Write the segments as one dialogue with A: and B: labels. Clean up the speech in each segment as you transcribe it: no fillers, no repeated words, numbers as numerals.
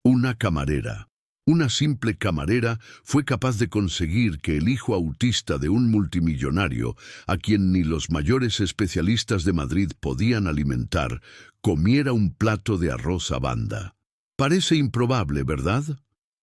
A: Una camarera. Una simple camarera fue capaz de conseguir que el hijo autista de un multimillonario, a quien ni los mayores especialistas de Madrid podían alimentar, comiera un plato de arroz a banda. Parece improbable, ¿verdad?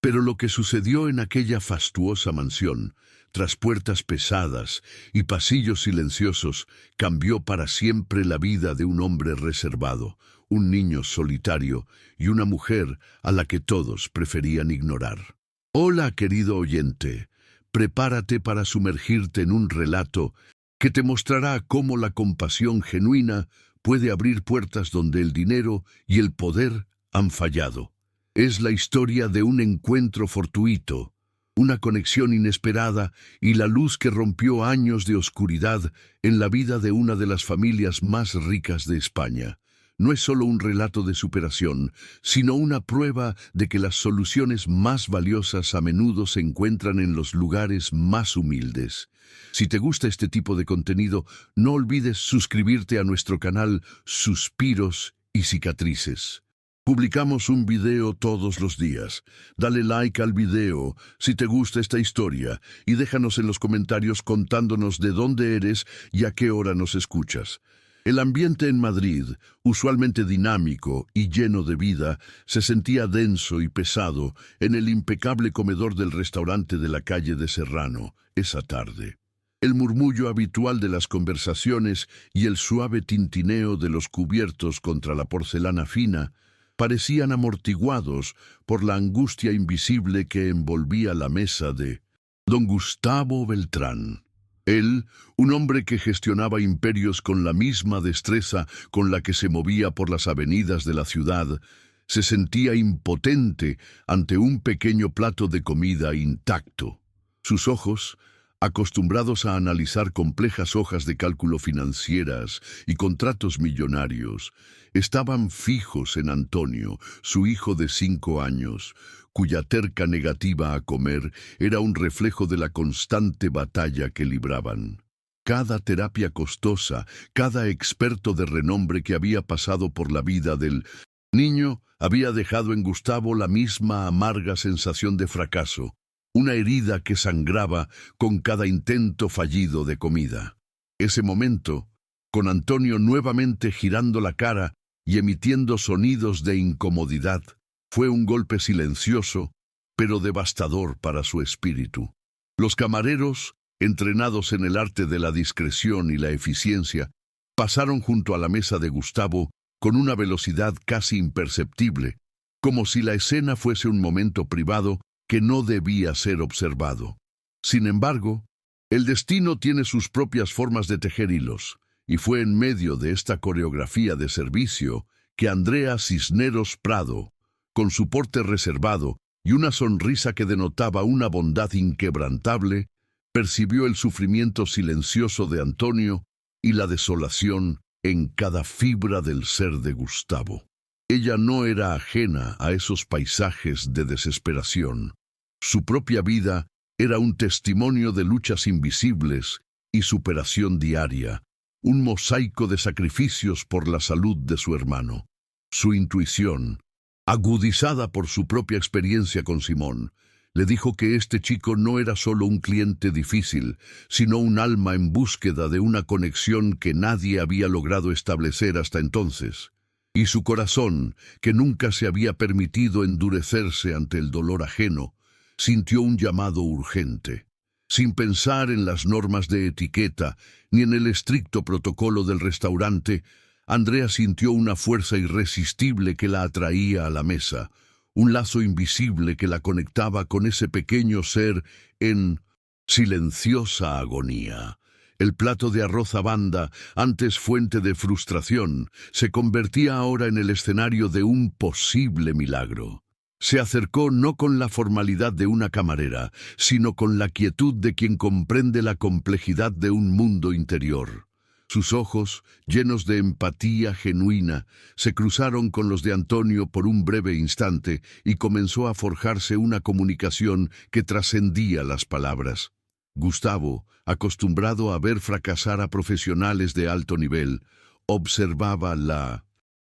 A: Pero lo que sucedió en aquella fastuosa mansión, tras puertas pesadas y pasillos silenciosos, cambió para siempre la vida de un hombre reservado, un niño solitario y una mujer a la que todos preferían ignorar. Hola, querido oyente, prepárate para sumergirte en un relato que te mostrará cómo la compasión genuina puede abrir puertas donde el dinero y el poder han fallado. Es la historia de un encuentro fortuito, una conexión inesperada y la luz que rompió años de oscuridad en la vida de una de las familias más ricas de España. No es solo un relato de superación, sino una prueba de que las soluciones más valiosas a menudo se encuentran en los lugares más humildes. Si te gusta este tipo de contenido, no olvides suscribirte a nuestro canal Suspiros y Cicatrices. Publicamos un video todos los días. Dale like al video si te gusta esta historia y déjanos en los comentarios contándonos de dónde eres y a qué hora nos escuchas. El ambiente en Madrid, usualmente dinámico y lleno de vida, se sentía denso y pesado en el impecable comedor del restaurante de la calle de Serrano esa tarde. El murmullo habitual de las conversaciones y el suave tintineo de los cubiertos contra la porcelana fina parecían amortiguados por la angustia invisible que envolvía la mesa de don Gustavo Beltrán. Él, un hombre que gestionaba imperios con la misma destreza con la que se movía por las avenidas de la ciudad, se sentía impotente ante un pequeño plato de comida intacto. Sus ojos, acostumbrados a analizar complejas hojas de cálculo financieras y contratos millonarios, estaban fijos en Antonio, su hijo de 5 años, cuya terca negativa a comer era un reflejo de la constante batalla que libraban. Cada terapia costosa, cada experto de renombre que había pasado por la vida del niño había dejado en Gustavo la misma amarga sensación de fracaso, una herida que sangraba con cada intento fallido de comida. Ese momento, con Antonio nuevamente girando la cara y emitiendo sonidos de incomodidad, fue un golpe silencioso, pero devastador para su espíritu. Los camareros, entrenados en el arte de la discreción y la eficiencia, pasaron junto a la mesa de Gustavo con una velocidad casi imperceptible, como si la escena fuese un momento privado que no debía ser observado. Sin embargo, el destino tiene sus propias formas de tejer hilos, y fue en medio de esta coreografía de servicio que Andrea Cisneros Prado, con su porte reservado y una sonrisa que denotaba una bondad inquebrantable, percibió el sufrimiento silencioso de Antonio y la desolación en cada fibra del ser de Gustavo. Ella no era ajena a esos paisajes de desesperación. Su propia vida era un testimonio de luchas invisibles y superación diaria, un mosaico de sacrificios por la salud de su hermano. Su intuición, agudizada por su propia experiencia con Simón, le dijo que este chico no era solo un cliente difícil, sino un alma en búsqueda de una conexión que nadie había logrado establecer hasta entonces. Y su corazón, que nunca se había permitido endurecerse ante el dolor ajeno, sintió un llamado urgente. Sin pensar en las normas de etiqueta ni en el estricto protocolo del restaurante, Andrea sintió una fuerza irresistible que la atraía a la mesa, un lazo invisible que la conectaba con ese pequeño ser en silenciosa agonía. El plato de arroz a banda, antes fuente de frustración, se convertía ahora en el escenario de un posible milagro. Se acercó no con la formalidad de una camarera, sino con la quietud de quien comprende la complejidad de un mundo interior. Sus ojos, llenos de empatía genuina, se cruzaron con los de Antonio por un breve instante y comenzó a forjarse una comunicación que trascendía las palabras. Gustavo, acostumbrado a ver fracasar a profesionales de alto nivel, observaba la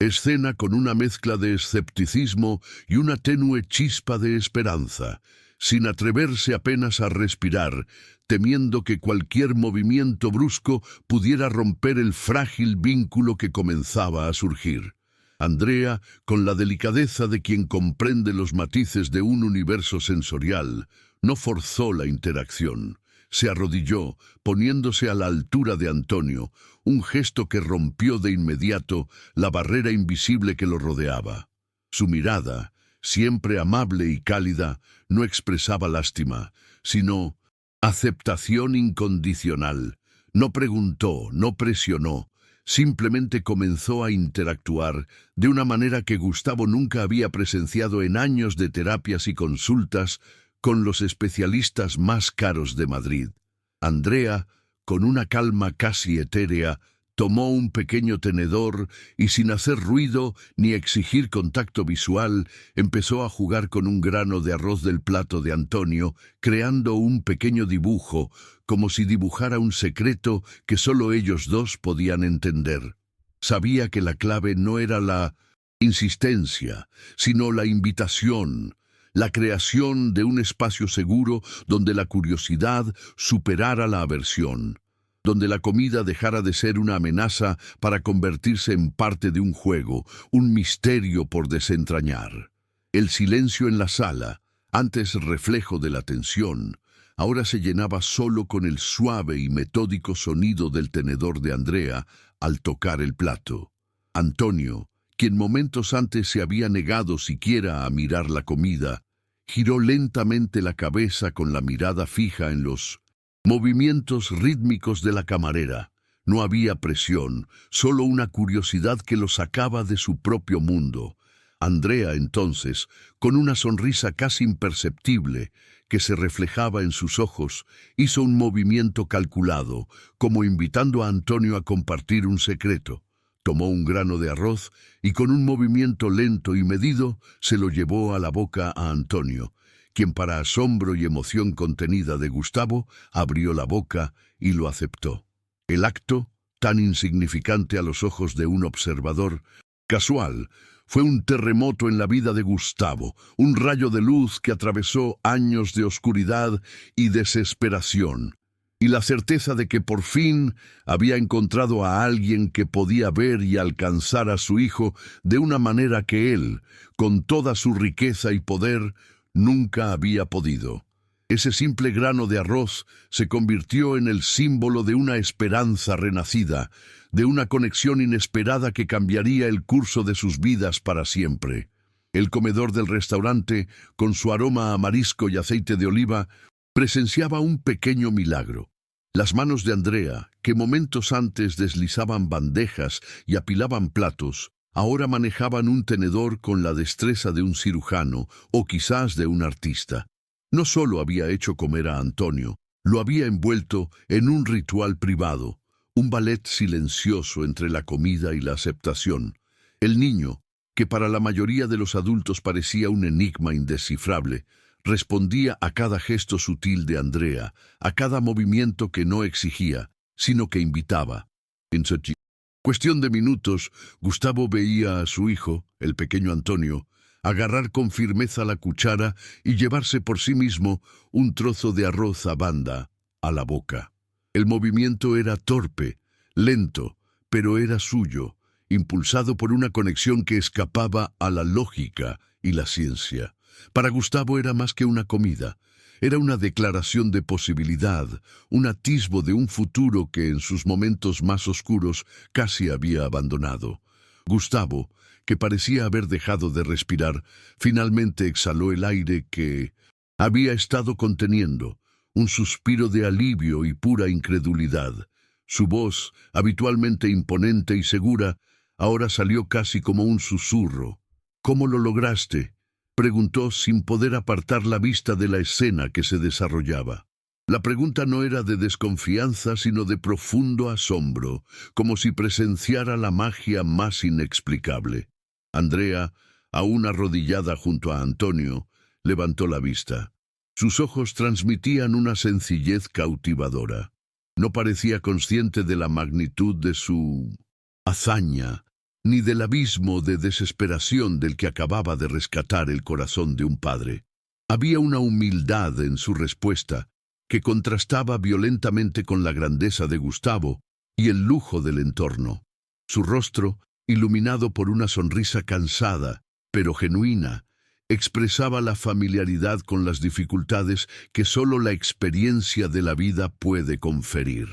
A: Escena con una mezcla de escepticismo y una tenue chispa de esperanza, sin atreverse apenas a respirar, temiendo que cualquier movimiento brusco pudiera romper el frágil vínculo que comenzaba a surgir. Andrea, con la delicadeza de quien comprende los matices de un universo sensorial, no forzó la interacción. Se arrodilló, poniéndose a la altura de Antonio, un gesto que rompió de inmediato la barrera invisible que lo rodeaba. Su mirada, siempre amable y cálida, no expresaba lástima, sino aceptación incondicional. No preguntó, no presionó, simplemente comenzó a interactuar de una manera que Gustavo nunca había presenciado en años de terapias y consultas con los especialistas más caros de Madrid. Andrea, con una calma casi etérea, tomó un pequeño tenedor y, sin hacer ruido ni exigir contacto visual, empezó a jugar con un grano de arroz del plato de Antonio, creando un pequeño dibujo, como si dibujara un secreto que solo ellos dos podían entender. Sabía que la clave no era la insistencia, sino la invitación, la creación de un espacio seguro donde la curiosidad superara la aversión, donde la comida dejara de ser una amenaza para convertirse en parte de un juego, un misterio por desentrañar. El silencio en la sala, antes reflejo de la tensión, ahora se llenaba solo con el suave y metódico sonido del tenedor de Andrea al tocar el plato. Antonio, quien momentos antes se había negado siquiera a mirar la comida, giró lentamente la cabeza con la mirada fija en los movimientos rítmicos de la camarera. No había presión, solo una curiosidad que lo sacaba de su propio mundo. Andrea, entonces, con una sonrisa casi imperceptible que se reflejaba en sus ojos, hizo un movimiento calculado, como invitando a Antonio a compartir un secreto. Tomó un grano de arroz y con un movimiento lento y medido se lo llevó a la boca a Antonio, quien, para asombro y emoción contenida de Gustavo, abrió la boca y lo aceptó. El acto, tan insignificante a los ojos de un observador casual, fue un terremoto en la vida de Gustavo, un rayo de luz que atravesó años de oscuridad y desesperación, y la certeza de que por fin había encontrado a alguien que podía ver y alcanzar a su hijo de una manera que él, con toda su riqueza y poder, nunca había podido. Ese simple grano de arroz se convirtió en el símbolo de una esperanza renacida, de una conexión inesperada que cambiaría el curso de sus vidas para siempre. El comedor del restaurante, con su aroma a marisco y aceite de oliva, presenciaba un pequeño milagro. Las manos de Andrea, que momentos antes deslizaban bandejas y apilaban platos, ahora manejaban un tenedor con la destreza de un cirujano o quizás de un artista. No solo había hecho comer a Antonio, lo había envuelto en un ritual privado, un ballet silencioso entre la comida y la aceptación. El niño, que para la mayoría de los adultos parecía un enigma indescifrable, respondía a cada gesto sutil de Andrea, a cada movimiento que no exigía, sino que invitaba. En cuestión de minutos, Gustavo veía a su hijo, el pequeño Antonio, agarrar con firmeza la cuchara y llevarse por sí mismo un trozo de arroz a banda a la boca. El movimiento era torpe, lento, pero era suyo, impulsado por una conexión que escapaba a la lógica y la ciencia. Para Gustavo era más que una comida, era una declaración de posibilidad, un atisbo de un futuro que en sus momentos más oscuros casi había abandonado. Gustavo, que parecía haber dejado de respirar, finalmente exhaló el aire que había estado conteniendo, un suspiro de alivio y pura incredulidad. Su voz, habitualmente imponente y segura, ahora salió casi como un susurro. «¿Cómo lo lograste?», preguntó sin poder apartar la vista de la escena que se desarrollaba. La pregunta no era de desconfianza, sino de profundo asombro, como si presenciara la magia más inexplicable. Andrea, aún arrodillada junto a Antonio, levantó la vista. Sus ojos transmitían una sencillez cautivadora. No parecía consciente de la magnitud de su hazaña, ni del abismo de desesperación del que acababa de rescatar el corazón de un padre. Había una humildad en su respuesta que contrastaba violentamente con la grandeza de Gustavo y el lujo del entorno. Su rostro, iluminado por una sonrisa cansada, pero genuina, expresaba la familiaridad con las dificultades que solo la experiencia de la vida puede conferir.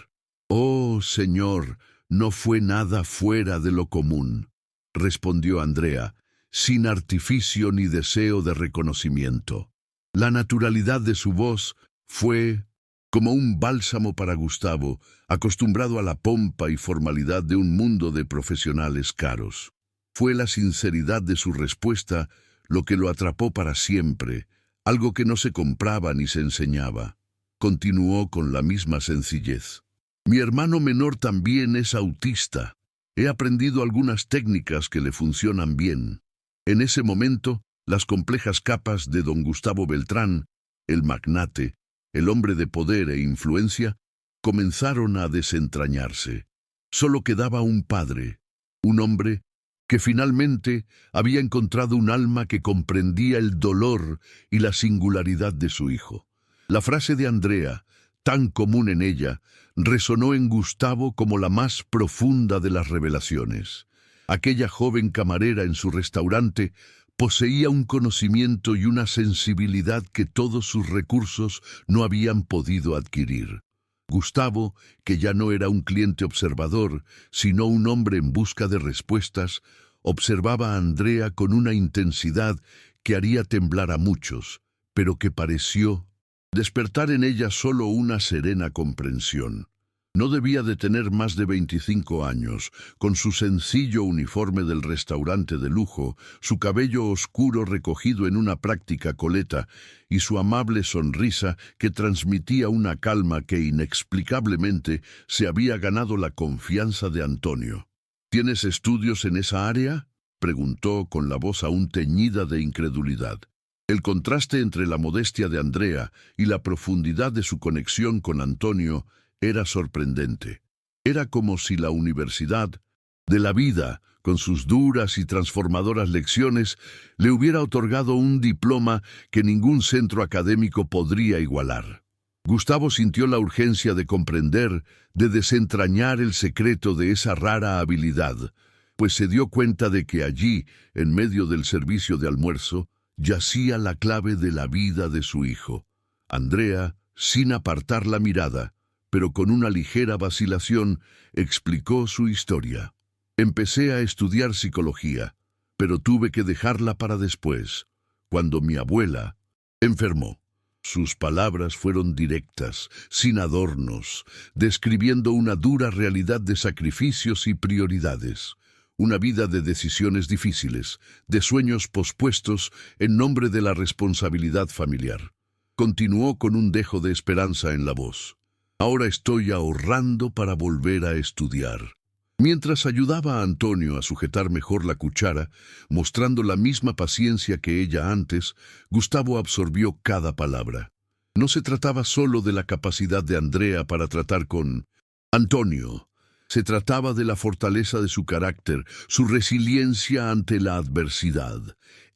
A: «Oh, Señor, no fue nada fuera de lo común», respondió Andrea, sin artificio ni deseo de reconocimiento. La naturalidad de su voz fue como un bálsamo para Gustavo, acostumbrado a la pompa y formalidad de un mundo de profesionales caros. Fue la sinceridad de su respuesta lo que lo atrapó para siempre, algo que no se compraba ni se enseñaba. Continuó con la misma sencillez. «Mi hermano menor también es autista. He aprendido algunas técnicas que le funcionan bien». En ese momento, las complejas capas de don Gustavo Beltrán, el magnate, el hombre de poder e influencia, comenzaron a desentrañarse. Solo quedaba un padre, un hombre que finalmente había encontrado un alma que comprendía el dolor y la singularidad de su hijo. La frase de Andrea, tan común en ella, resonó en Gustavo como la más profunda de las revelaciones. Aquella joven camarera en su restaurante poseía un conocimiento y una sensibilidad que todos sus recursos no habían podido adquirir. Gustavo, que ya no era un cliente observador, sino un hombre en busca de respuestas, observaba a Andrea con una intensidad que haría temblar a muchos, pero que pareció despertar en ella solo una serena comprensión. No debía de tener más de 25 años, con su sencillo uniforme del restaurante de lujo, su cabello oscuro recogido en una práctica coleta y su amable sonrisa que transmitía una calma que inexplicablemente se había ganado la confianza de Antonio. «¿Tienes estudios en esa área?», preguntó con la voz aún teñida de incredulidad. El contraste entre la modestia de Andrea y la profundidad de su conexión con Antonio era sorprendente. Era como si la universidad de la vida, con sus duras y transformadoras lecciones, le hubiera otorgado un diploma que ningún centro académico podría igualar. Gustavo sintió la urgencia de comprender, de desentrañar el secreto de esa rara habilidad, pues se dio cuenta de que allí, en medio del servicio de almuerzo, yacía la clave de la vida de su hijo. Andrea, sin apartar la mirada, pero con una ligera vacilación, explicó su historia. «Empecé a estudiar psicología, pero tuve que dejarla para después, cuando mi abuela enfermó». Sus palabras fueron directas, sin adornos, describiendo una dura realidad de sacrificios y prioridades. Una vida de decisiones difíciles, de sueños pospuestos en nombre de la responsabilidad familiar. Continuó con un dejo de esperanza en la voz. «Ahora estoy ahorrando para volver a estudiar». Mientras ayudaba a Antonio a sujetar mejor la cuchara, mostrando la misma paciencia que ella antes, Gustavo absorbió cada palabra. No se trataba solo de la capacidad de Andrea para tratar con Antonio. Se trataba de la fortaleza de su carácter, su resiliencia ante la adversidad.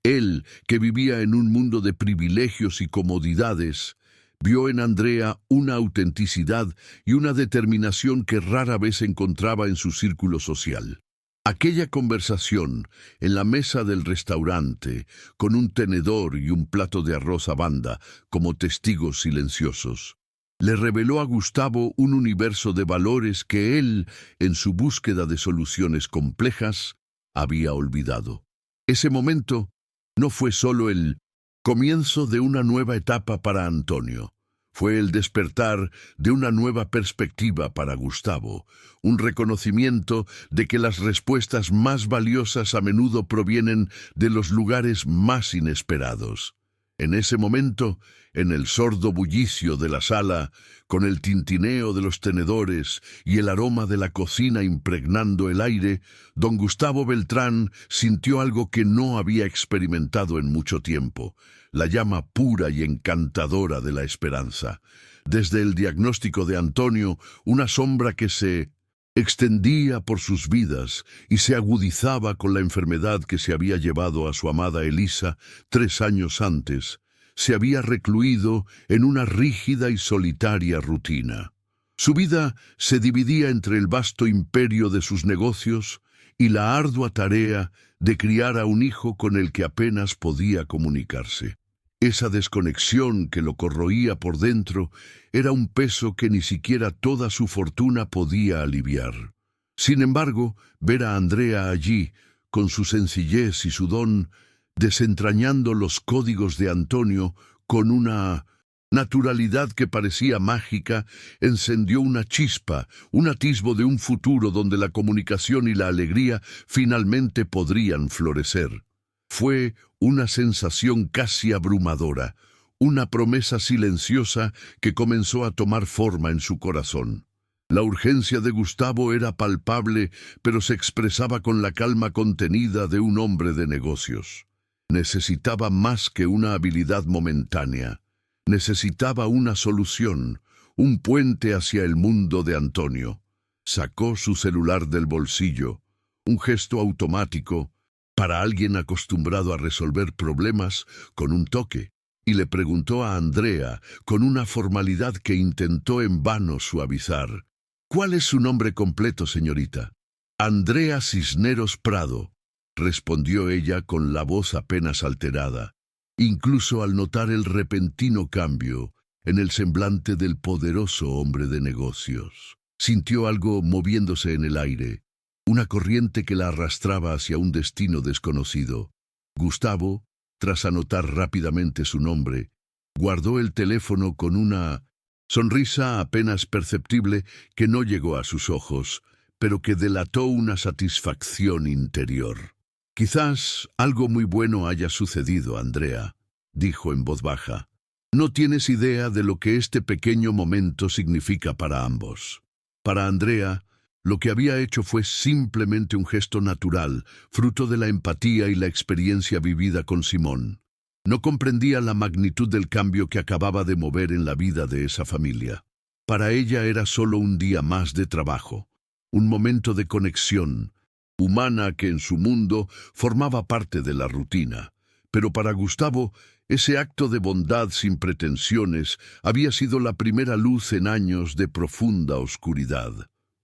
A: Él, que vivía en un mundo de privilegios y comodidades, vio en Andrea una autenticidad y una determinación que rara vez encontraba en su círculo social. Aquella conversación en la mesa del restaurante, con un tenedor y un plato de arroz a banda como testigos silenciosos, le reveló a Gustavo un universo de valores que él, en su búsqueda de soluciones complejas, había olvidado. Ese momento no fue solo el comienzo de una nueva etapa para Antonio. Fue el despertar de una nueva perspectiva para Gustavo, un reconocimiento de que las respuestas más valiosas a menudo provienen de los lugares más inesperados. En ese momento, en el sordo bullicio de la sala, con el tintineo de los tenedores y el aroma de la cocina impregnando el aire, don Gustavo Beltrán sintió algo que no había experimentado en mucho tiempo, la llama pura y encantadora de la esperanza. Desde el diagnóstico de Antonio, una sombra que se extendía por sus vidas y se agudizaba con la enfermedad que se había llevado a su amada Elisa 3 años antes. Se había recluido en una rígida y solitaria rutina. Su vida se dividía entre el vasto imperio de sus negocios y la ardua tarea de criar a un hijo con el que apenas podía comunicarse. Esa desconexión que lo corroía por dentro era un peso que ni siquiera toda su fortuna podía aliviar. Sin embargo, ver a Andrea allí, con su sencillez y su don, desentrañando los códigos de Antonio con una naturalidad que parecía mágica, encendió una chispa, un atisbo de un futuro donde la comunicación y la alegría finalmente podrían florecer. Fue una sensación casi abrumadora, una promesa silenciosa que comenzó a tomar forma en su corazón. La urgencia de Gustavo era palpable, pero se expresaba con la calma contenida de un hombre de negocios. Necesitaba más que una habilidad momentánea. Necesitaba una solución, un puente hacia el mundo de Antonio. Sacó su celular del bolsillo, un gesto automático para alguien acostumbrado a resolver problemas con un toque, y le preguntó a Andrea con una formalidad que intentó en vano suavizar. «¿Cuál es su nombre completo, señorita?» «Andrea Cisneros Prado», respondió ella con la voz apenas alterada, incluso al notar el repentino cambio en el semblante del poderoso hombre de negocios. Sintió algo moviéndose en el aire, una corriente que la arrastraba hacia un destino desconocido. Gustavo, tras anotar rápidamente su nombre, guardó el teléfono con una sonrisa apenas perceptible que no llegó a sus ojos, pero que delató una satisfacción interior. «Quizás algo muy bueno haya sucedido, Andrea», dijo en voz baja. «No tienes idea de lo que este pequeño momento significa para ambos». Para Andrea, lo que había hecho fue simplemente un gesto natural, fruto de la empatía y la experiencia vivida con Simón. No comprendía la magnitud del cambio que acababa de mover en la vida de esa familia. Para ella era solo un día más de trabajo, un momento de conexión humana que en su mundo formaba parte de la rutina. Pero para Gustavo, ese acto de bondad sin pretensiones había sido la primera luz en años de profunda oscuridad.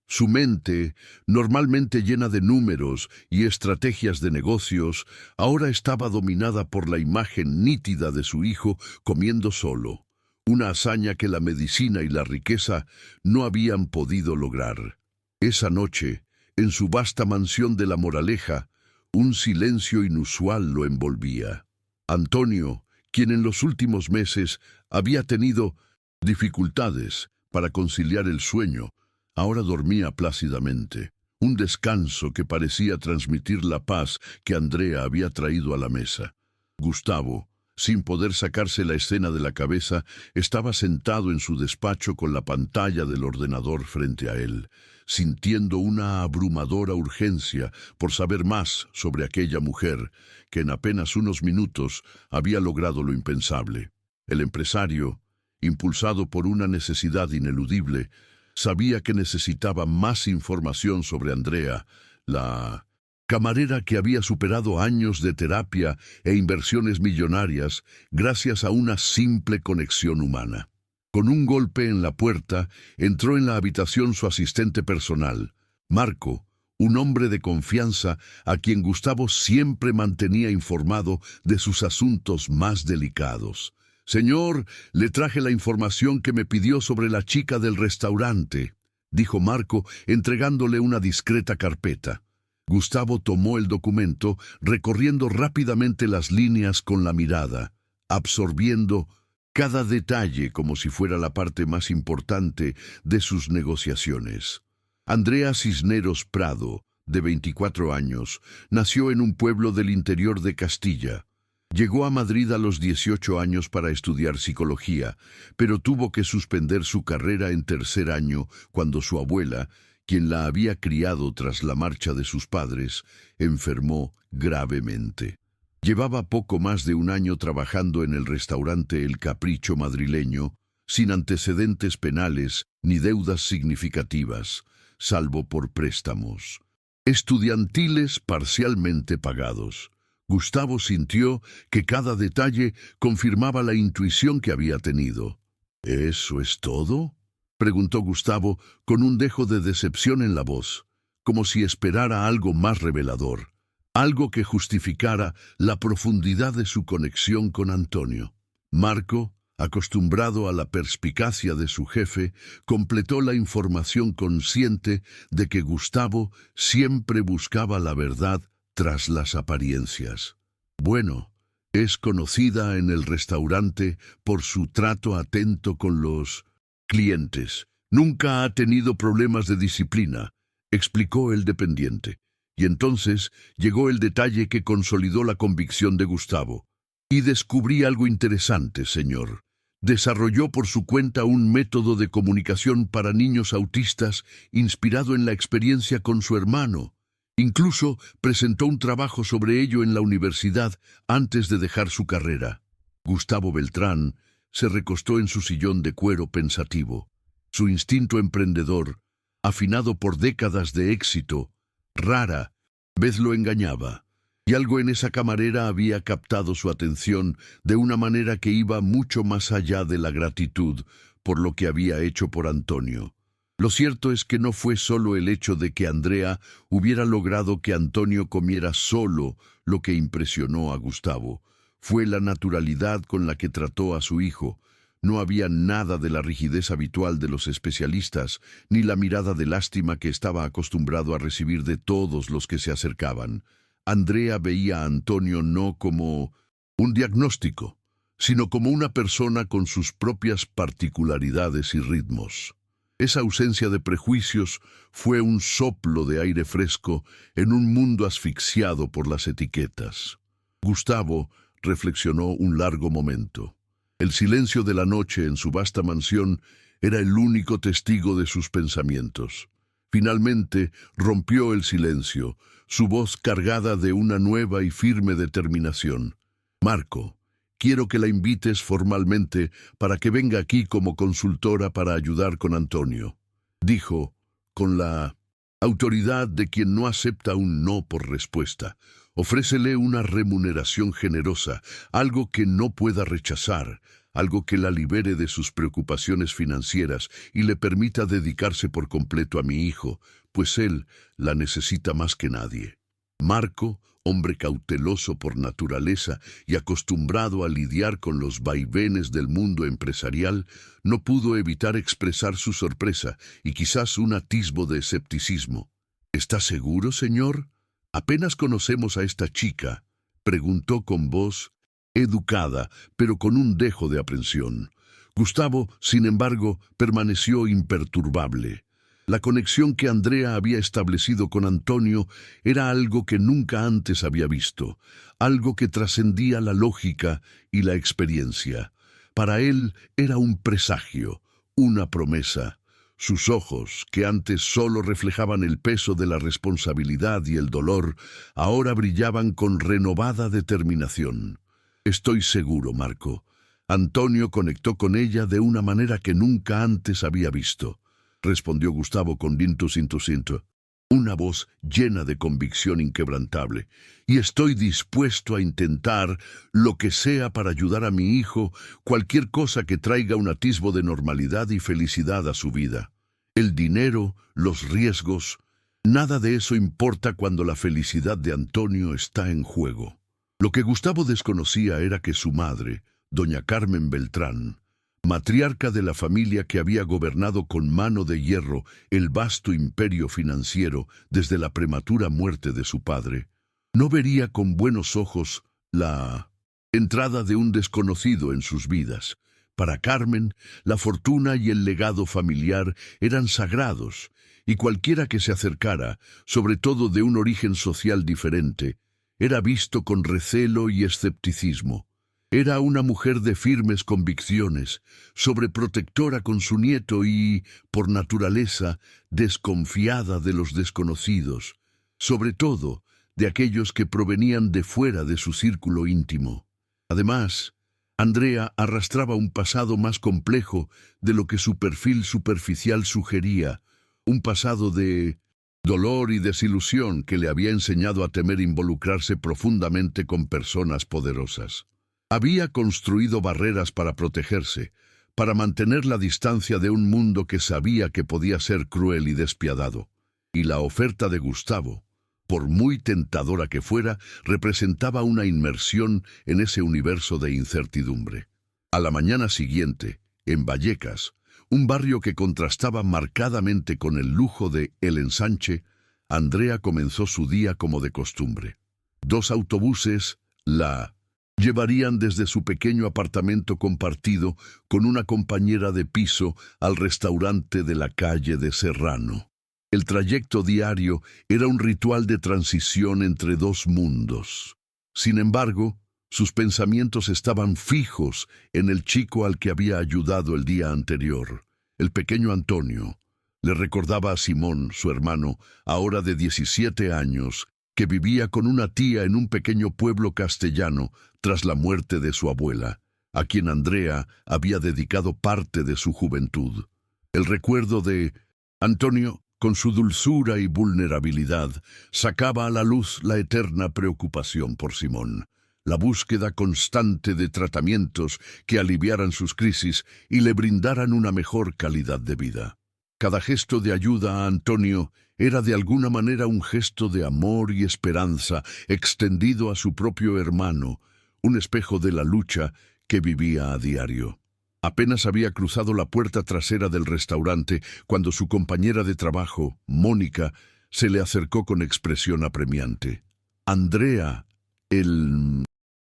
A: Su mente, normalmente llena de números y estrategias de negocios, ahora estaba dominada por la imagen nítida de su hijo comiendo solo, una hazaña que la medicina y la riqueza no habían podido lograr. Esa noche, en su vasta mansión de La Moraleja, un silencio inusual lo envolvía. Antonio, quien en los últimos meses había tenido dificultades para conciliar el sueño, ahora dormía plácidamente, un descanso que parecía transmitir la paz que Andrea había traído a la mesa. Gustavo, sin poder sacarse la escena de la cabeza, estaba sentado en su despacho con la pantalla del ordenador frente a él, sintiendo una abrumadora urgencia por saber más sobre aquella mujer que en apenas unos minutos había logrado lo impensable. El empresario, impulsado por una necesidad ineludible, sabía que necesitaba más información sobre Andrea, la camarera que había superado años de terapia e inversiones millonarias gracias a una simple conexión humana. Con un golpe en la puerta, entró en la habitación su asistente personal, Marco, un hombre de confianza a quien Gustavo siempre mantenía informado de sus asuntos más delicados. «Señor, le traje la información que me pidió sobre la chica del restaurante», dijo Marco, entregándole una discreta carpeta. Gustavo tomó el documento, recorriendo rápidamente las líneas con la mirada, absorbiendo cada detalle como si fuera la parte más importante de sus negociaciones. Andrea Cisneros Prado, de 24 años, nació en un pueblo del interior de Castilla. Llegó a Madrid a los 18 años para estudiar psicología, pero tuvo que suspender su carrera en tercer año cuando su abuela, quien la había criado tras la marcha de sus padres, enfermó gravemente. Llevaba poco más de un año trabajando en el restaurante El Capricho madrileño, sin antecedentes penales ni deudas significativas. salvo por préstamos estudiantiles parcialmente pagados. Gustavo sintió que cada detalle confirmaba la intuición que había tenido. ¿Eso es todo?, preguntó Gustavo con un dejo de decepción en la voz, como si esperara algo más revelador, algo que justificara la profundidad de su conexión con Antonio. Marco, acostumbrado a la perspicacia de su jefe, completó la información consciente de que Gustavo siempre buscaba la verdad tras las apariencias. Bueno, es conocida en el restaurante por su trato atento con los clientes. Nunca ha tenido problemas de disciplina, explicó el dependiente. Y entonces llegó el detalle que consolidó la convicción de Gustavo. Y descubrí algo interesante, señor. Desarrolló por su cuenta un método de comunicación para niños autistas inspirado en la experiencia con su hermano. Incluso presentó un trabajo sobre ello en la universidad antes de dejar su carrera. Gustavo Beltrán se recostó en su sillón de cuero pensativo. Su instinto emprendedor, afinado por décadas de éxito, rara vez lo engañaba. Y algo en esa camarera había captado su atención de una manera que iba mucho más allá de la gratitud por lo que había hecho por Antonio. Lo cierto es que no fue solo el hecho de que Andrea hubiera logrado que Antonio comiera solo lo que impresionó a Gustavo. Fue la naturalidad con la que trató a su hijo. No había nada de la rigidez habitual de los especialistas, ni la mirada de lástima que estaba acostumbrado a recibir de todos los que se acercaban. Andrea veía a Antonio no como un diagnóstico, sino como una persona con sus propias particularidades y ritmos. Esa ausencia de prejuicios fue un soplo de aire fresco en un mundo asfixiado por las etiquetas. Gustavo reflexionó un largo momento. El silencio de la noche en su vasta mansión era el único testigo de sus pensamientos. Finalmente rompió el silencio, su voz cargada de una nueva y firme determinación. Marco, quiero que la invites formalmente para que venga aquí como consultora para ayudar con Antonio, dijo, con la autoridad de quien no acepta un no por respuesta. Ofrécele una remuneración generosa, algo que no pueda rechazar, algo que la libere de sus preocupaciones financieras y le permita dedicarse por completo a mi hijo, pues él la necesita más que nadie. Marco, hombre cauteloso por naturaleza y acostumbrado a lidiar con los vaivenes del mundo empresarial, no pudo evitar expresar su sorpresa y quizás un atisbo de escepticismo. ¿Está seguro, señor? Apenas conocemos a esta chica, preguntó con voz educada, pero con un dejo de aprensión. Gustavo, sin embargo, permaneció imperturbable. La conexión que Andrea había establecido con Antonio era algo que nunca antes había visto, algo que trascendía la lógica y la experiencia. Para él era un presagio, una promesa. Sus ojos, que antes solo reflejaban el peso de la responsabilidad y el dolor, ahora brillaban con renovada determinación. Estoy seguro, Marco. Antonio conectó con ella de una manera que nunca antes había visto, respondió Gustavo con cinto, una voz llena de convicción inquebrantable. Y estoy dispuesto a intentar lo que sea para ayudar a mi hijo, cualquier cosa que traiga un atisbo de normalidad y felicidad a su vida. El dinero, los riesgos, nada de eso importa cuando la felicidad de Antonio está en juego. Lo que Gustavo desconocía era que su madre, doña Carmen Beltrán, matriarca de la familia que había gobernado con mano de hierro el vasto imperio financiero desde la prematura muerte de su padre, no vería con buenos ojos la entrada de un desconocido en sus vidas. Para Carmen, la fortuna y el legado familiar eran sagrados, y cualquiera que se acercara, sobre todo de un origen social diferente, era visto con recelo y escepticismo. Era una mujer de firmes convicciones, sobreprotectora con su nieto y, por naturaleza, desconfiada de los desconocidos, sobre todo de aquellos que provenían de fuera de su círculo íntimo. Además, Andrea arrastraba un pasado más complejo de lo que su perfil superficial sugería, un pasado de dolor y desilusión que le había enseñado a temer involucrarse profundamente con personas poderosas. Había construido barreras para protegerse, para mantener la distancia de un mundo que sabía que podía ser cruel y despiadado. Y la oferta de Gustavo, por muy tentadora que fuera, representaba una inmersión en ese universo de incertidumbre. A la mañana siguiente, en Vallecas, un barrio que contrastaba marcadamente con el lujo de El Ensanche, Andrea comenzó su día como de costumbre. 2 autobuses la llevarían desde su pequeño apartamento compartido con una compañera de piso al restaurante de la calle de Serrano. El trayecto diario era un ritual de transición entre 2 mundos. Sin embargo, sus pensamientos estaban fijos en el chico al que había ayudado el día anterior, el pequeño Antonio. Le recordaba a Simón, su hermano, ahora de 17 años, que vivía con una tía en un pequeño pueblo castellano tras la muerte de su abuela, a quien Andrea había dedicado parte de su juventud. El recuerdo de Antonio, con su dulzura y vulnerabilidad, sacaba a la luz la eterna preocupación por Simón, la búsqueda constante de tratamientos que aliviaran sus crisis y le brindaran una mejor calidad de vida. Cada gesto de ayuda a Antonio era de alguna manera un gesto de amor y esperanza extendido a su propio hermano, un espejo de la lucha que vivía a diario. Apenas había cruzado la puerta trasera del restaurante cuando su compañera de trabajo, Mónica, se le acercó con expresión apremiante. «Andrea, el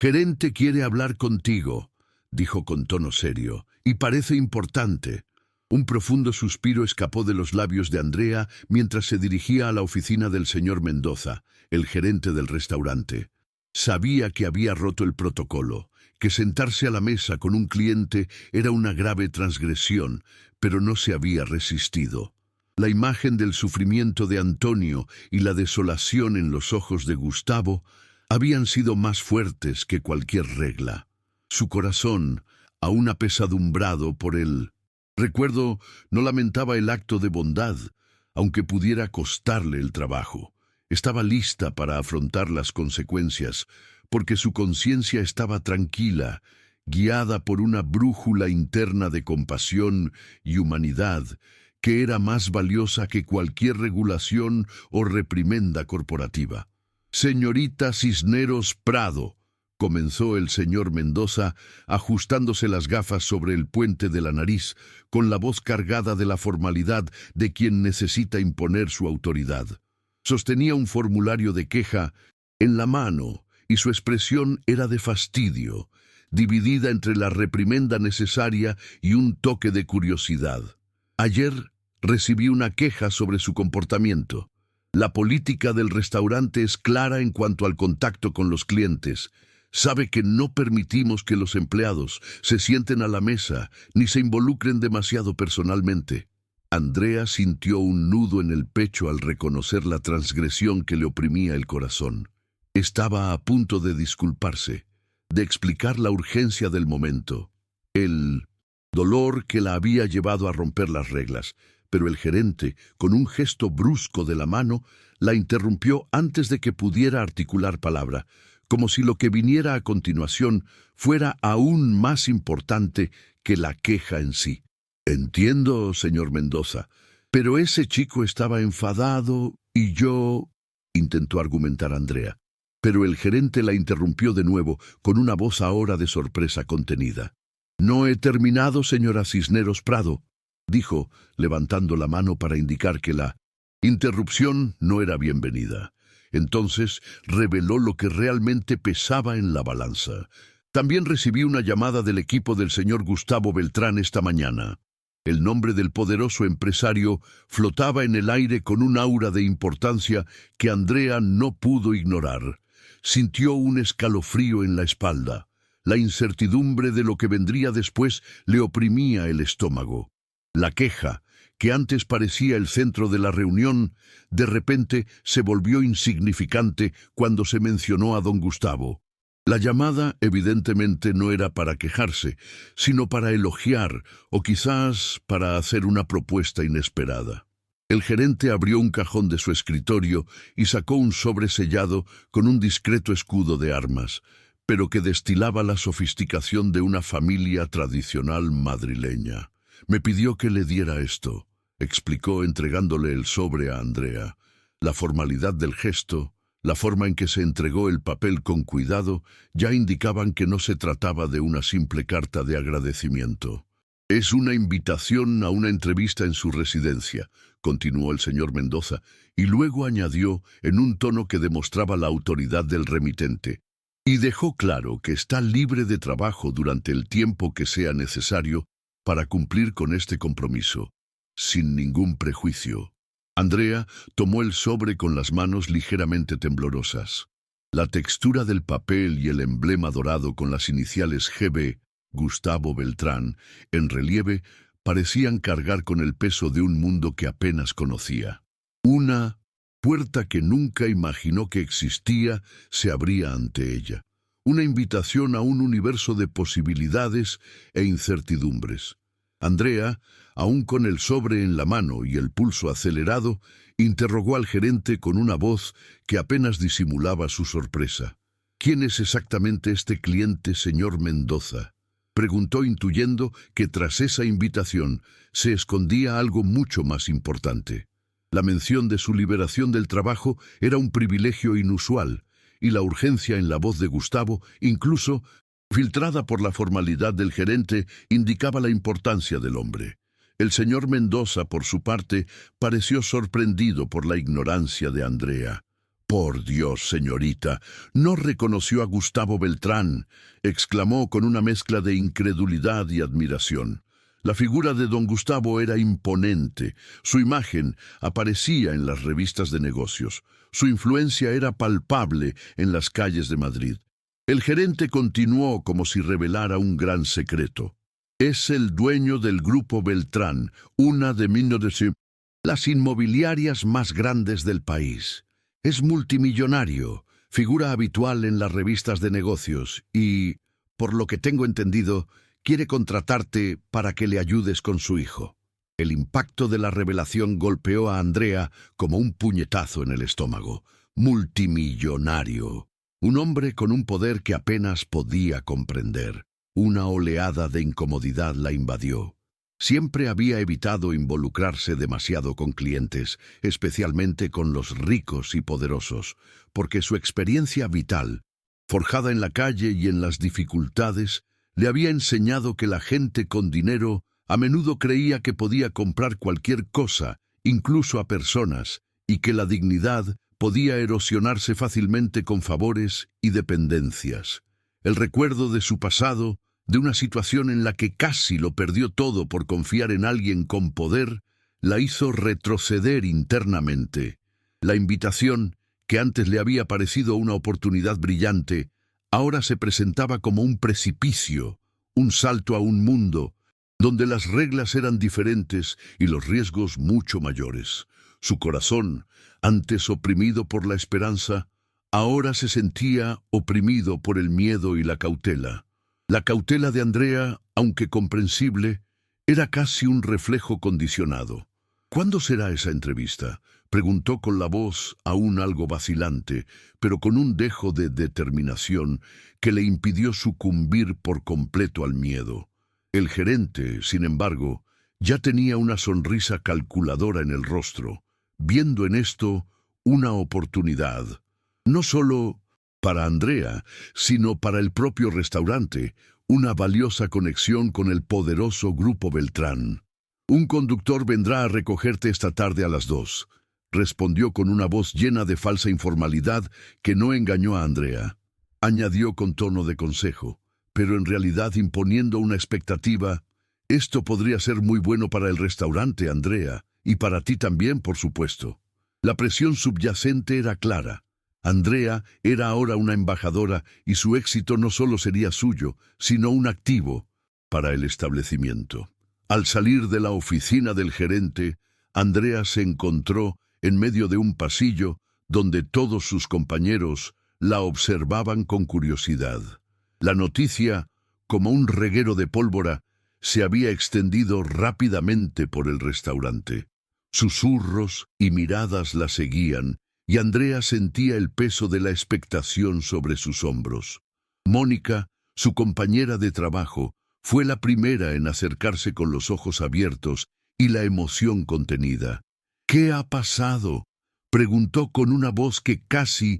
A: gerente quiere hablar contigo», dijo con tono serio, «y parece importante». Un profundo suspiro escapó de los labios de Andrea mientras se dirigía a la oficina del señor Mendoza, el gerente del restaurante. Sabía que había roto el protocolo, que sentarse a la mesa con un cliente era una grave transgresión, pero no se había resistido. La imagen del sufrimiento de Antonio y la desolación en los ojos de Gustavo habían sido más fuertes que cualquier regla. Su corazón, aún apesadumbrado por el recuerdo, no lamentaba el acto de bondad, aunque pudiera costarle el trabajo. Estaba lista para afrontar las consecuencias, porque su conciencia estaba tranquila, guiada por una brújula interna de compasión y humanidad, que era más valiosa que cualquier regulación o reprimenda corporativa. «Señorita Cisneros Prado», comenzó el señor Mendoza, ajustándose las gafas sobre el puente de la nariz, con la voz cargada de la formalidad de quien necesita imponer su autoridad. Sostenía un formulario de queja en la mano y su expresión era de fastidio, dividida entre la reprimenda necesaria y un toque de curiosidad. «Ayer recibí una queja sobre su comportamiento. La política del restaurante es clara en cuanto al contacto con los clientes. Sabe que no permitimos que los empleados se sienten a la mesa ni se involucren demasiado personalmente». Andrea sintió un nudo en el pecho al reconocer la transgresión que le oprimía el corazón. Estaba a punto de disculparse, de explicar la urgencia del momento, el dolor que la había llevado a romper las reglas, pero el gerente, con un gesto brusco de la mano, la interrumpió antes de que pudiera articular palabra, como si lo que viniera a continuación fuera aún más importante que la queja en sí. «Entiendo, señor Mendoza, pero ese chico estaba enfadado y yo...» intentó argumentar Andrea, pero el gerente la interrumpió de nuevo con una voz ahora de sorpresa contenida. «No he terminado, señora Cisneros Prado», dijo, levantando la mano para indicar que la interrupción no era bienvenida. Entonces reveló lo que realmente pesaba en la balanza. «También recibí una llamada del equipo del señor Gustavo Beltrán esta mañana». El nombre del poderoso empresario flotaba en el aire con un aura de importancia que Andrea no pudo ignorar. Sintió un escalofrío en la espalda. La incertidumbre de lo que vendría después le oprimía el estómago. La queja, que antes parecía el centro de la reunión, de repente se volvió insignificante cuando se mencionó a don Gustavo. La llamada evidentemente no era para quejarse, sino para elogiar o quizás para hacer una propuesta inesperada. El gerente abrió un cajón de su escritorio y sacó un sobre sellado con un discreto escudo de armas, pero que destilaba la sofisticación de una familia tradicional madrileña. Me pidió que le diera esto, explicó entregándole el sobre a Andrea. La formalidad del gesto, la forma en que se entregó el papel con cuidado, ya indicaban que no se trataba de una simple carta de agradecimiento. «Es una invitación a una entrevista en su residencia», continuó el señor Mendoza, y luego añadió en un tono que demostraba la autoridad del remitente. «Y dejó claro que está libre de trabajo durante el tiempo que sea necesario para cumplir con este compromiso, sin ningún prejuicio». Andrea tomó el sobre con las manos ligeramente temblorosas. La textura del papel y el emblema dorado con las iniciales GB, Gustavo Beltrán, en relieve, parecían cargar con el peso de un mundo que apenas conocía. Una puerta que nunca imaginó que existía se abría ante ella. Una invitación a un universo de posibilidades e incertidumbres. Andrea, aún con el sobre en la mano y el pulso acelerado, interrogó al gerente con una voz que apenas disimulaba su sorpresa. «¿Quién es exactamente este cliente, señor Mendoza?», preguntó, intuyendo que tras esa invitación se escondía algo mucho más importante. La mención de su liberación del trabajo era un privilegio inusual, y la urgencia en la voz de Gustavo, incluso filtrada por la formalidad del gerente, indicaba la importancia del hombre. El señor Mendoza, por su parte, pareció sorprendido por la ignorancia de Andrea. «Por Dios, señorita, ¿no reconoció a Gustavo Beltrán?», exclamó con una mezcla de incredulidad y admiración. La figura de don Gustavo era imponente, su imagen aparecía en las revistas de negocios, su influencia era palpable en las calles de Madrid. El gerente continuó como si revelara un gran secreto. «Es el dueño del Grupo Beltrán, una de las inmobiliarias más grandes del país. Es multimillonario, figura habitual en las revistas de negocios y, por lo que tengo entendido, quiere contratarte para que le ayudes con su hijo». El impacto de la revelación golpeó a Andrea como un puñetazo en el estómago. Multimillonario. Un hombre con un poder que apenas podía comprender. Una oleada de incomodidad la invadió. Siempre había evitado involucrarse demasiado con clientes, especialmente con los ricos y poderosos, porque su experiencia vital, forjada en la calle y en las dificultades, le había enseñado que la gente con dinero a menudo creía que podía comprar cualquier cosa, incluso a personas, y que la dignidad podía erosionarse fácilmente con favores y dependencias. El recuerdo de su pasado, de una situación en la que casi lo perdió todo por confiar en alguien con poder, la hizo retroceder internamente. La invitación, que antes le había parecido una oportunidad brillante, ahora se presentaba como un precipicio, un salto a un mundo, donde las reglas eran diferentes y los riesgos mucho mayores. Su corazón, antes oprimido por la esperanza, ahora se sentía oprimido por el miedo y la cautela. La cautela de Andrea, aunque comprensible, era casi un reflejo condicionado. «¿Cuándo será esa entrevista?», preguntó con la voz aún algo vacilante, pero con un dejo de determinación que le impidió sucumbir por completo al miedo. El gerente, sin embargo, ya tenía una sonrisa calculadora en el rostro, viendo en esto una oportunidad, no solo para Andrea, sino para el propio restaurante, una valiosa conexión con el poderoso Grupo Beltrán. «Un conductor vendrá a recogerte esta tarde a las 2», respondió con una voz llena de falsa informalidad que no engañó a Andrea. Añadió con tono de consejo, pero en realidad imponiendo una expectativa: «Esto podría ser muy bueno para el restaurante, Andrea, y para ti también, por supuesto». La presión subyacente era clara. Andrea era ahora una embajadora y su éxito no solo sería suyo, sino un activo para el establecimiento. Al salir de la oficina del gerente, Andrea se encontró en medio de un pasillo donde todos sus compañeros la observaban con curiosidad. La noticia, como un reguero de pólvora, se había extendido rápidamente por el restaurante. Susurros y miradas la seguían, y Andrea sentía el peso de la expectación sobre sus hombros. Mónica, su compañera de trabajo, fue la primera en acercarse con los ojos abiertos y la emoción contenida. «¿Qué ha pasado?», preguntó con una voz que casi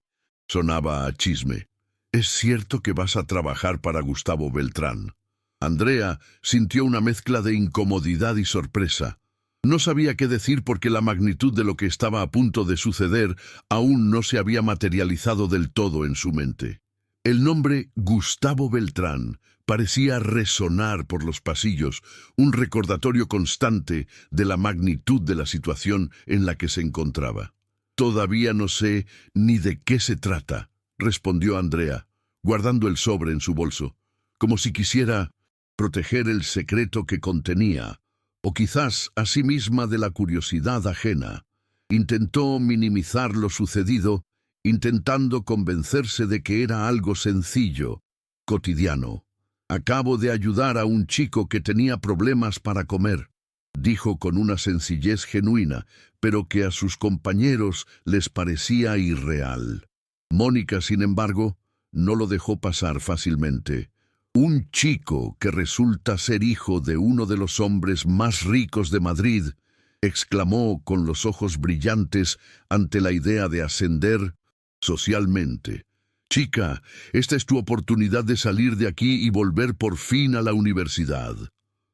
A: sonaba a chisme. «¿Es cierto que vas a trabajar para Gustavo Beltrán?». Andrea sintió una mezcla de incomodidad y sorpresa. No sabía qué decir porque la magnitud de lo que estaba a punto de suceder aún no se había materializado del todo en su mente. El nombre Gustavo Beltrán parecía resonar por los pasillos, un recordatorio constante de la magnitud de la situación en la que se encontraba. «Todavía no sé ni de qué se trata», respondió Andrea, guardando el sobre en su bolso, como si quisiera proteger el secreto que contenía, o quizás a sí misma de la curiosidad ajena. Intentó minimizar lo sucedido, intentando convencerse de que era algo sencillo, cotidiano. «Acabo de ayudar a un chico que tenía problemas para comer», dijo con una sencillez genuina, pero que a sus compañeros les parecía irreal. Mónica, sin embargo, no lo dejó pasar fácilmente. «Un chico que resulta ser hijo de uno de los hombres más ricos de Madrid», exclamó con los ojos brillantes ante la idea de ascender socialmente. «Chica, esta es tu oportunidad de salir de aquí y volver por fin a la universidad».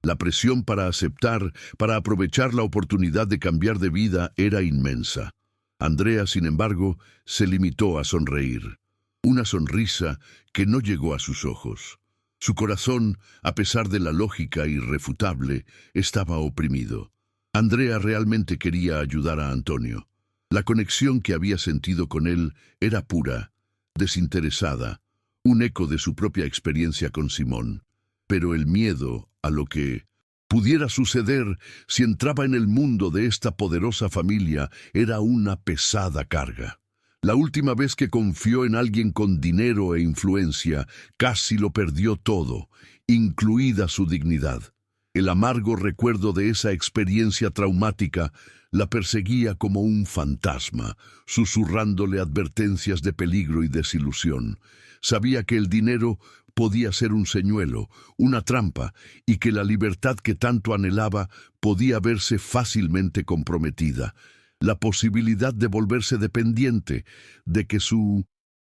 A: La presión para aceptar, para aprovechar la oportunidad de cambiar de vida era inmensa. Andrea, sin embargo, se limitó a sonreír. Una sonrisa que no llegó a sus ojos. Su corazón, a pesar de la lógica irrefutable, estaba oprimido. Andrea realmente quería ayudar a Antonio. La conexión que había sentido con él era pura, desinteresada, un eco de su propia experiencia con Simón. Pero el miedo a lo que pudiera suceder si entraba en el mundo de esta poderosa familia era una pesada carga. La última vez que confió en alguien con dinero e influencia, casi lo perdió todo, incluida su dignidad. El amargo recuerdo de esa experiencia traumática la perseguía como un fantasma, susurrándole advertencias de peligro y desilusión. Sabía que el dinero podía ser un señuelo, una trampa, y que la libertad que tanto anhelaba podía verse fácilmente comprometida. La posibilidad de volverse dependiente, de que su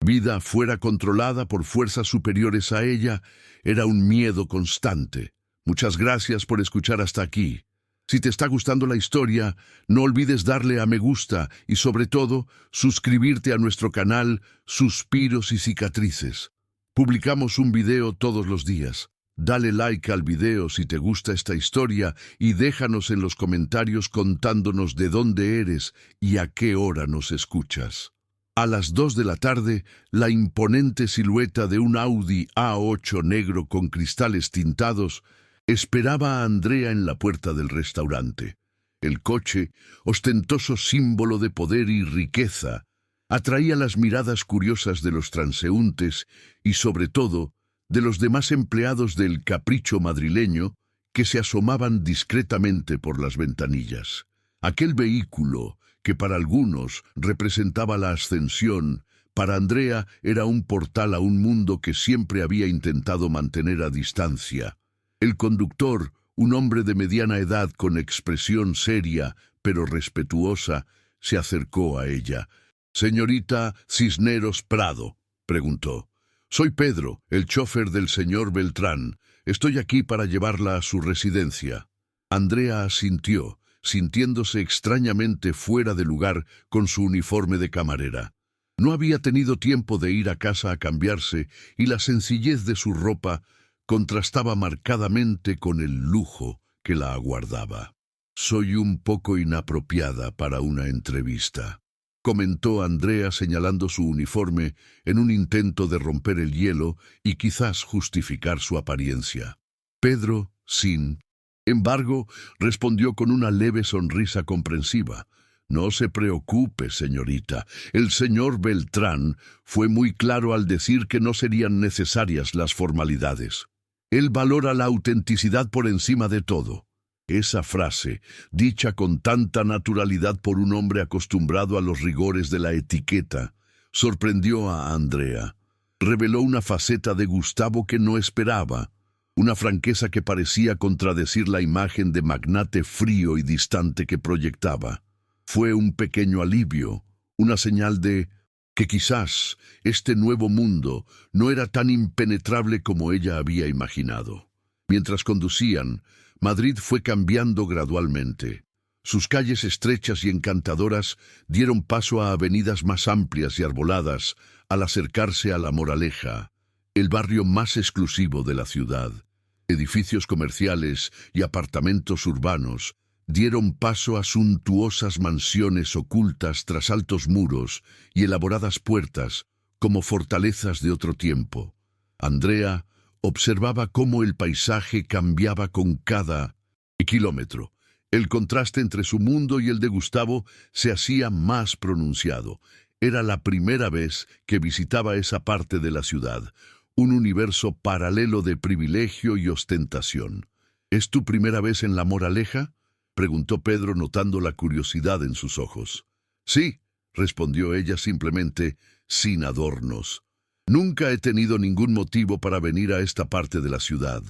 A: vida fuera controlada por fuerzas superiores a ella, era un miedo constante. Muchas gracias por escuchar hasta aquí. Si te está gustando la historia, no olvides darle a me gusta y sobre todo, suscribirte a nuestro canal Suspiros y Cicatrices. Publicamos un video todos los días. Dale like al video si te gusta esta historia y déjanos en los comentarios contándonos de dónde eres y a qué hora nos escuchas. A las 2 de la tarde, la imponente silueta de un Audi A8 negro con cristales tintados esperaba a Andrea en la puerta del restaurante. El coche, ostentoso símbolo de poder y riqueza, atraía las miradas curiosas de los transeúntes y, sobre todo, de los demás empleados del capricho madrileño que se asomaban discretamente por las ventanillas. Aquel vehículo, que para algunos representaba la ascensión, para Andrea era un portal a un mundo que siempre había intentado mantener a distancia. El conductor, un hombre de mediana edad con expresión seria pero respetuosa, se acercó a ella. «Señorita Cisneros Prado», preguntó. «Soy Pedro, el chofer del señor Beltrán. Estoy aquí para llevarla a su residencia». Andrea asintió, sintiéndose extrañamente fuera de lugar con su uniforme de camarera. No había tenido tiempo de ir a casa a cambiarse y la sencillez de su ropa contrastaba marcadamente con el lujo que la aguardaba. «Soy un poco inapropiada para una entrevista», comentó Andrea señalando su uniforme en un intento de romper el hielo y quizás justificar su apariencia. Pedro, sin embargo, respondió con una leve sonrisa comprensiva. «No se preocupe, señorita. El señor Beltrán fue muy claro al decir que no serían necesarias las formalidades. Él valora la autenticidad por encima de todo». Esa frase, dicha con tanta naturalidad por un hombre acostumbrado a los rigores de la etiqueta, sorprendió a Andrea. Reveló una faceta de Gustavo que no esperaba, una franqueza que parecía contradecir la imagen de magnate frío y distante que proyectaba. Fue un pequeño alivio, una señal de que quizás este nuevo mundo no era tan impenetrable como ella había imaginado. Mientras conducían, Madrid fue cambiando gradualmente. Sus calles estrechas y encantadoras dieron paso a avenidas más amplias y arboladas al acercarse a La Moraleja, el barrio más exclusivo de la ciudad. Edificios comerciales y apartamentos urbanos dieron paso a suntuosas mansiones ocultas tras altos muros y elaboradas puertas, como fortalezas de otro tiempo. Andrea observaba cómo el paisaje cambiaba con cada kilómetro. El contraste entre su mundo y el de Gustavo se hacía más pronunciado. Era la primera vez que visitaba esa parte de la ciudad, un universo paralelo de privilegio y ostentación. ¿Es tu primera vez en La Moraleja?, preguntó Pedro notando la curiosidad en sus ojos. Sí, respondió ella simplemente, sin adornos. Nunca he tenido ningún motivo para venir a esta parte de la ciudad.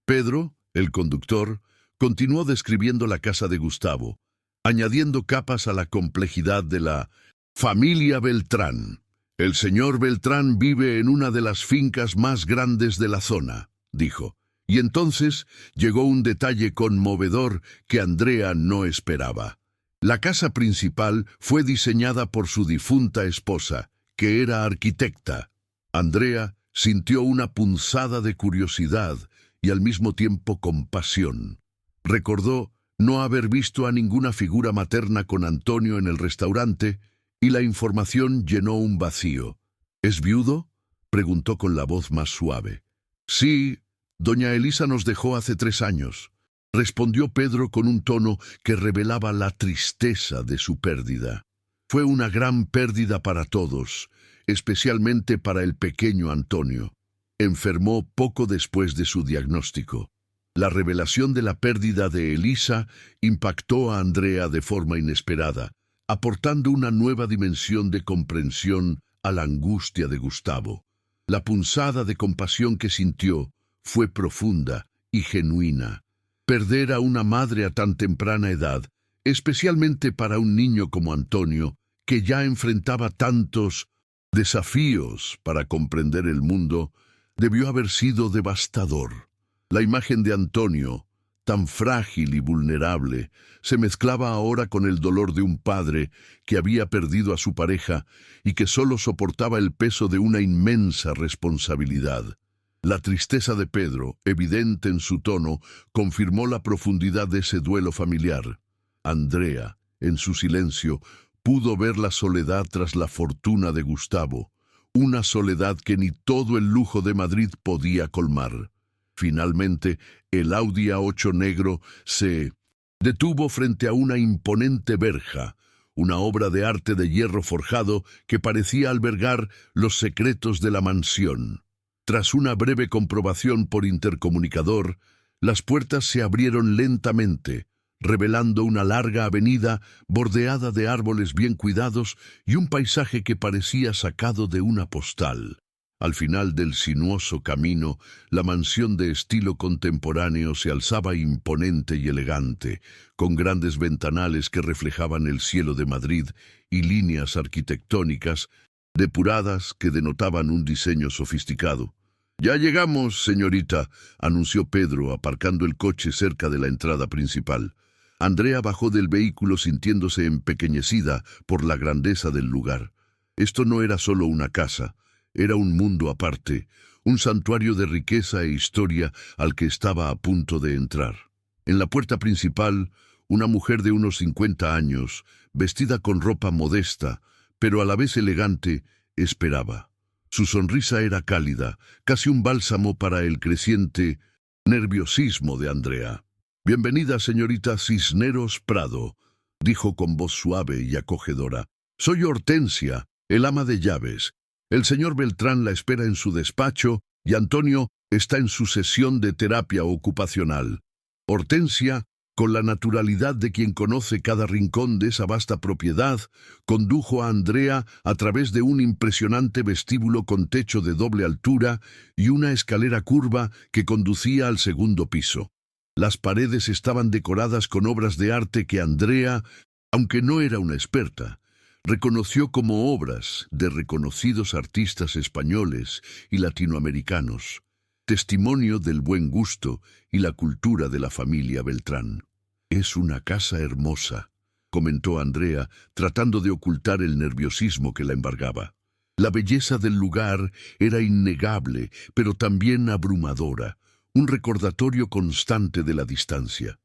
A: Pedro, el conductor, continuó describiendo la casa de Gustavo, añadiendo capas a la complejidad de la familia Beltrán. El señor Beltrán vive en una de las fincas más grandes de la zona, dijo. Y entonces llegó un detalle conmovedor que Andrea no esperaba. La casa principal fue diseñada por su difunta esposa, que era arquitecta. Andrea sintió una punzada de curiosidad y al mismo tiempo compasión. Recordó no haber visto a ninguna figura materna con Antonio en el restaurante y la información llenó un vacío. ¿Es viudo?, preguntó con la voz más suave. Sí, doña Elisa nos dejó hace 3 años, respondió Pedro con un tono que revelaba la tristeza de su pérdida. Fue una gran pérdida para todos, especialmente para el pequeño Antonio. Enfermó poco después de su diagnóstico. La revelación de la pérdida de Elisa impactó a Andrea de forma inesperada, aportando una nueva dimensión de comprensión a la angustia de Gustavo. La punzada de compasión que sintió fue profunda y genuina. Perder a una madre a tan temprana edad, especialmente para un niño como Antonio, que ya enfrentaba tantos desafíos para comprender el mundo, debió haber sido devastador. La imagen de Antonio, tan frágil y vulnerable, se mezclaba ahora con el dolor de un padre que había perdido a su pareja y que solo soportaba el peso de una inmensa responsabilidad. La tristeza de Pedro, evidente en su tono, confirmó la profundidad de ese duelo familiar. Andrea, en su silencio, pudo ver la soledad tras la fortuna de Gustavo, una soledad que ni todo el lujo de Madrid podía colmar. Finalmente, el Audi A8 negro se detuvo frente a una imponente verja, una obra de arte de hierro forjado que parecía albergar los secretos de la mansión. Tras una breve comprobación por intercomunicador, las puertas se abrieron lentamente, revelando una larga avenida bordeada de árboles bien cuidados y un paisaje que parecía sacado de una postal. Al final del sinuoso camino, la mansión de estilo contemporáneo se alzaba imponente y elegante, con grandes ventanales que reflejaban el cielo de Madrid y líneas arquitectónicas depuradas que denotaban un diseño sofisticado. «Ya llegamos, señorita», anunció Pedro, aparcando el coche cerca de la entrada principal. Andrea bajó del vehículo sintiéndose empequeñecida por la grandeza del lugar. Esto no era solo una casa, era un mundo aparte, un santuario de riqueza e historia al que estaba a punto de entrar. En la puerta principal, una mujer de unos 50 años, vestida con ropa modesta, pero a la vez elegante, esperaba. Su sonrisa era cálida, casi un bálsamo para el creciente nerviosismo de Andrea. «Bienvenida, señorita Cisneros Prado», dijo con voz suave y acogedora. «Soy Hortensia, el ama de llaves. El señor Beltrán la espera en su despacho y Antonio está en su sesión de terapia ocupacional». Hortensia Con la naturalidad de quien conoce cada rincón de esa vasta propiedad, condujo a Andrea a través de un impresionante vestíbulo con techo de doble altura y una escalera curva que conducía al segundo piso. Las paredes estaban decoradas con obras de arte que Andrea, aunque no era una experta, reconoció como obras de reconocidos artistas españoles y latinoamericanos, testimonio del buen gusto y la cultura de la familia Beltrán. «Es una casa hermosa», comentó Andrea, tratando de ocultar el nerviosismo que la embargaba. La belleza del lugar era innegable, pero también abrumadora, un recordatorio constante de la distancia.